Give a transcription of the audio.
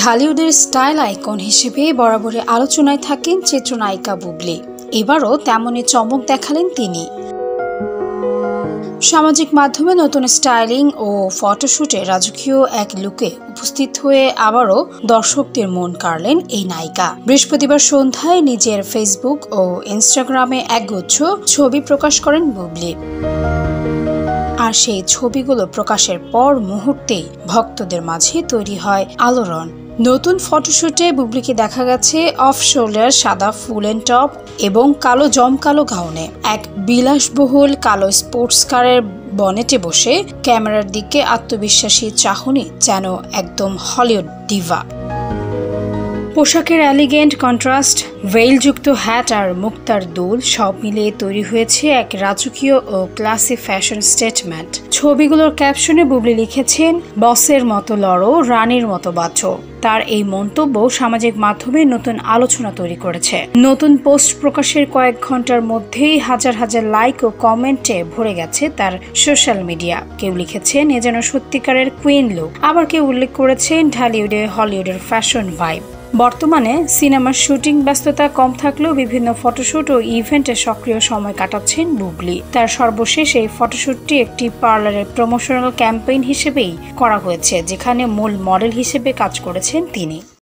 ঢালিউডের style icon হিসেবে বরাবরই আলোচনায় থাকেন চিত্রনায়িকা বুবলি। এবারও তেমনই চমক দেখালেন তিনি। সামাজিক মাধ্যমে নতুন স্টাইলিং ও ফটোশুটে রাজকীয় এক লুকে উপস্থিত হয়ে আবারও দর্শকদের মন কাড়লেন এই নায়িকা। বৃহস্পতিবার সন্ধ্যায় নিজের ফেসবুক ও ইনস্টাগ্রামে একগুচ্ছ ছবি প্রকাশ করেন বুবলি। আর সেই ছবিগুলো প্রকাশের পর মুহূর্তেই ভক্তদের মাঝে তৈরি হয় আলোড়ন। নতুন ফটোশুটে বুবলিকে দেখা গেছে অফ শোল্ডার সাদা ফুল এন্ড টপ এবং কালো জমকালো গাউনে এক বিলাসবহুল কালো স্পোর্টস কারের বনেটে বসে ক্যামেরার দিকে আত্মবিশ্বাসী চাহনি যেন একদম হলিউড ডিভা। পোশাকের এলিগেন্ট কন্ট্রাস্ট, ভেইলযুক্ত হ্যাট আর মুক্তার দুল সব মিলিয়ে তৈরি হয়েছে এক রাজকীয় ও ক্লাসি ফ্যাশন স্টেটমেন্ট। ছবিগুলোর ক্যাপশনে বুবলি লিখেছেন, বসের মতো লড়ো, রানীর মতো বাঁচো। তার এই মন্তব্য সামাজিক মাধ্যমে নতুন আলোচনা তৈরি করেছে। নতুন পোস্ট প্রকাশের কয়েক ঘন্টার মধ্যেই হাজার হাজার লাইক ও কমেন্টে ভরে গেছে তার সোশ্যাল মিডিয়া। কেউ লিখেছেন এ যেন সত্যিকারের কুইন লুক, আবার কেউ উল্লেখ করেছেন ঢালিউডে হলিউডের ফ্যাশন ভাইব। বর্তমানে সিনেমার শুটিং ব্যস্ততা কম থাকলেও বিভিন্ন ফটোশুট ও ইভেন্টে সক্রিয় সময় কাটাচ্ছেন বুবলি। তার সর্বশেষ এই ফটোশুটটি একটি পার্লারের প্রমোশনাল ক্যাম্পেইন হিসেবেই করা হয়েছে, যেখানে মূল মডেল হিসেবে কাজ করেছেন তিনি।